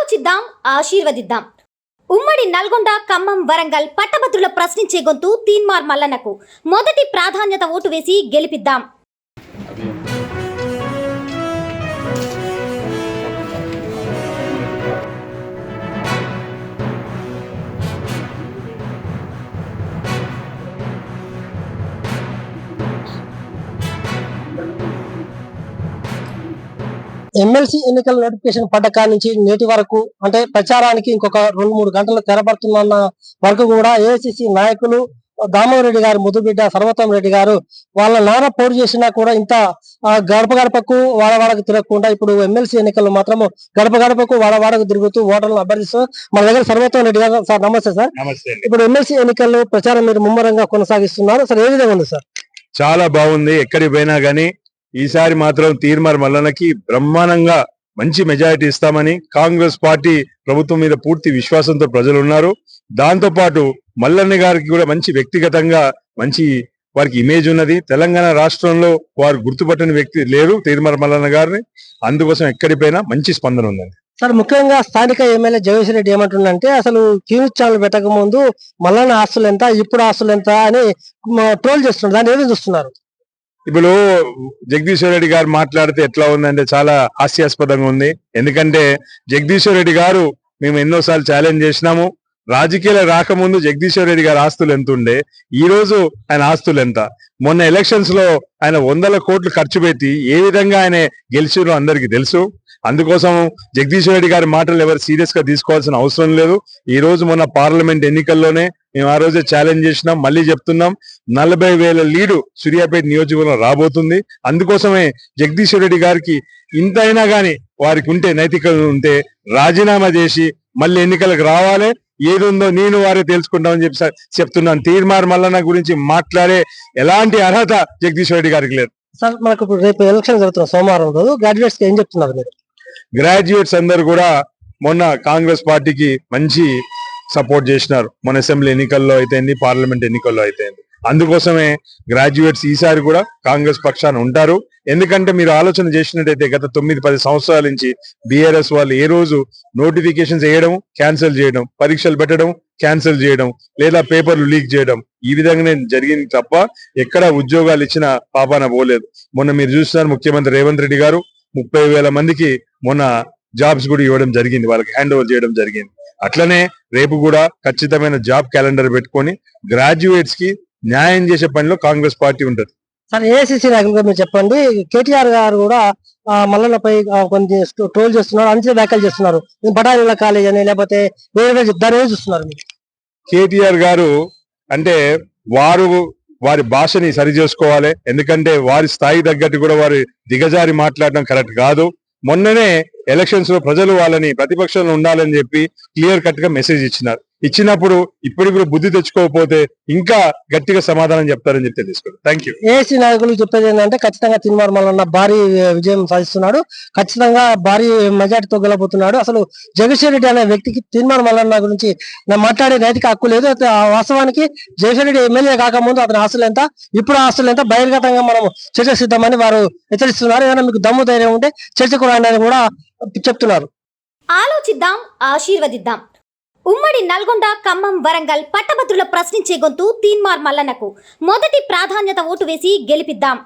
ఆలోచిద్దాం, ఆశీర్వదిద్దాం. ఉమ్మడి నల్గొండ, ఖమ్మం, వరంగల్ పట్టభద్రుల ప్రశ్నించే గొంతు తీన్మార్ మల్లన్నకు మొదటి ప్రాధాన్యత ఓటు వేసి గెలిపిద్దాం. ఎమ్మెల్సీ ఎన్నికల నోటిఫికేషన్ పడ్డ నుంచి నేటి వరకు అంటే ప్రచారానికి ఇంకొక 2-3 గంటలు తెరపడుతున్న వరకు కూడా ఏఐసిసి నాయకులు దామోదరెడ్డి గారు ముద్దుబిడ్డ సర్వోత్తమ్ రెడ్డి గారు వాళ్ళ నాన్న పోటీ చేసినా కూడా ఇంత గడప గడపకు వాడవాడకు తిరగకుండా ఇప్పుడు ఎమ్మెల్సీ ఎన్నికల్లో మాత్రం గడప గడపకు వాడవాడకు తిరుగుతూ ఓటర్లను అభ్యర్థిస్తూ మన దగ్గర సర్వోత్తమ్ రెడ్డి గారు. సార్ నమస్తే సార్. ఇప్పుడు ఎమ్మెల్సీ ఎన్నికల్లో ప్రచారం మీరు ముమ్మరంగా కొనసాగిస్తున్నారు సార్, ఏ విధంగా ఉంది సార్? చాలా బాగుంది. ఎక్కడికి పోయినా గానీ ఈసారి మాత్రం తీన్మార్ మల్లన్నకి బ్రహ్మాండంగా మంచి మెజారిటీ ఇస్తామని కాంగ్రెస్ పార్టీ ప్రభుత్వం మీద పూర్తి విశ్వాసంతో ప్రజలు ఉన్నారు. దాంతో పాటు మల్లన్న గారికి కూడా మంచి వ్యక్తిగతంగా మంచి వారికి ఇమేజ్ ఉన్నది. తెలంగాణ రాష్ట్రంలో వారు గుర్తుపట్టని వ్యక్తి లేరు తీన్మార్ మల్లన్న గారిని. అందుకోసం ఎక్కడిపోయినా మంచి స్పందన ఉందండి. సార్, ముఖ్యంగా స్థానిక ఎమ్మెల్యే జగదీష్ రెడ్డి ఏమంటుండంటే అసలు న్యూస్ ఛానల్ పెట్టక ముందు మల్లన్న ఆస్తులు ఎంత, ఇప్పుడు ఆస్తులు ఎంత అని ట్రోల్ చేస్తున్నారు. దాన్ని ఏమి చూస్తున్నారు? ఇప్పుడు జగదీశ్వర్ రెడ్డి గారు మాట్లాడితే ఎట్లా ఉందంటే చాలా హాస్యాస్పదంగా ఉంది. ఎందుకంటే జగదీశ్వర్ రెడ్డి గారు మేము ఎన్నోసార్లు ఛాలెంజ్ చేసినాము. రాజకీయాలు రాకముందు జగదీశ్వర్ రెడ్డి గారి ఆస్తులు ఎంత ఉండే, ఈ రోజు ఆయన ఆస్తులు ఎంత. మొన్న ఎలక్షన్స్ లో ఆయన 100 కోట్లు ఖర్చు పెట్టి ఏ విధంగా ఆయన గెలిచిరో అందరికీ తెలుసు. అందుకోసం జగదీశ్వర్ రెడ్డి గారి మాటలు ఎవరు సీరియస్ గా తీసుకోవాల్సిన అవసరం లేదు. ఈ రోజు మొన్న పార్లమెంట్ ఎన్నికల్లోనే మేము ఆ రోజే ఛాలెంజ్ చేసినాం, మళ్ళీ చెప్తున్నాం, 40,000 లీడు సూర్యాపేట నియోజకవర్గం రాబోతుంది. అందుకోసమే జగదీశ్వర్ రెడ్డి గారికి ఇంతైనా గాని వారికి ఉంటే నైతికత ఉంటే రాజీనామా చేసి మళ్ళీ ఎన్నికలకు రావాలి. ఏదుందో నేను వారే తెలుసుకుంటామని చెప్పి చెప్తున్నాను. తీన్మార్ మల్లన్న గురించి మాట్లాడే ఎలాంటి అర్హత జగదీశ్వర్ రెడ్డి గారికి లేదు. సార్, మనకు ఇప్పుడు రేపు ఎలక్షన్ జరుగుతున్న సోమవారం రోజు గ్రాడ్యుయేట్స్ ఏం చెప్తున్నారు మీరు? గ్రాడ్యుయేట్స్ అందరు కూడా మొన్న కాంగ్రెస్ పార్టీకి మంచి సపోర్ట్ చేసినారు. మన అసెంబ్లీ ఎన్నికల్లో అయితేంది, పార్లమెంట్ ఎన్నికల్లో అయితేంది. అందుకోసమే గ్రాడ్యుయేట్స్ ఈసారి కూడా కాంగ్రెస్ పక్షాన ఉంటారు. ఎందుకంటే మీరు ఆలోచన చేసినట్టయితే గత 9-10 సంవత్సరాల నుంచి బీఆర్ఎస్ వాళ్ళు ఏ రోజు నోటిఫికేషన్స్ వేయడం, క్యాన్సిల్ చేయడం, పరీక్షలు పెట్టడం, క్యాన్సిల్ చేయడం, లేదా పేపర్లు లీక్ చేయడం, ఈ విధంగానే జరిగింది తప్ప ఎక్కడ ఉద్యోగాలు ఇచ్చిన పాపాన పోలేదు. మొన్న మీరు చూస్తున్నారు, ముఖ్యమంత్రి రేవంత్ రెడ్డి గారు 30,000 మందికి మొన్న జాబ్స్ కూడా ఇవ్వడం జరిగింది, వాళ్ళకి హ్యాండ్ ఓవర్ చేయడం జరిగింది. అట్లనే రేపు కూడా ఖచ్చితమైన జాబ్ క్యాలెండర్ పెట్టుకొని గ్రాడ్యుయేట్స్ కి న్యాయం చేసే పనిలో కాంగ్రెస్ పార్టీ ఉంటుంది. సార్, ఏఐసిసి నాయకులుగా మీరు చెప్పండి. కేటీఆర్ గారు కూడా మల్లన్నపై కొన్ని ట్రోల్ చేస్తున్నారు, అంచె వ్యాఖ్యలు చేస్తున్నారు. పటానీల కాలేజ్ అని లేకపోతే వేరే దాని చూస్తున్నారు మీరు? కేటీఆర్ గారు అంటే వారి భాషని సరి చేసుకోవాలి. ఎందుకంటే వారి స్థాయి తగ్గట్టు కూడా వారి దిగజారి మాట్లాడడం కరెక్ట్ కాదు. మొన్ననే ఎలక్షన్స్ లో ప్రజలు వాళ్ళని ప్రతిపక్షంలో ఉండాలని చెప్పి క్లియర్ కట్ గా మెసేజ్ ఇచ్చినప్పుడు ఇప్పటికి కూడా బుద్ధి తెచ్చుకోకపోతే ఇంకా గట్టిగా సమాధానం చెప్తారని చెప్పి తెలుసుకోండి. Thank you. ఏసీ నాయకులు చెప్పేది ఏంటంటే ఖచ్చితంగా తీన్మార్ మల్లన్న భారీ విజయం సాధిస్తున్నాడు, ఖచ్చితంగా భారీ మెజార్టీతో గెలబోతున్నాడు. అసలు జగదీశ్వర్ రెడ్డి అనే వ్యక్తికి తీన్మార్ మల్లన్న గురించి మాట్లాడే నైతిక హక్కు లేదు. వాస్తవానికి జగదీశ్వర్ రెడ్డి ఎమ్మెల్యే కాకముందు అతని ఆస్తులు ఎంత, ఇప్పుడు ఆస్తులు ఎంత బహిర్గతంగా మనం చర్చ సిద్ధమని వారు హెచ్చరిస్తున్నారు. ఏదైనా మీకు దమ్ము ధైర్యం ఉంటే చర్చకు రాని కూడా చెప్తున్నారు. ఆలోచిద్దాం, ఆశీర్వదిద్దాం. ఉమ్మడి నల్గొండ, ఖమ్మం, వరంగల్ పట్టభద్రుల ప్రశ్నించే గొంతు తీన్మార్ మల్లన్నకు మొదటి ప్రాధాన్యత ఓటు వేసి గెలిపిద్దాం.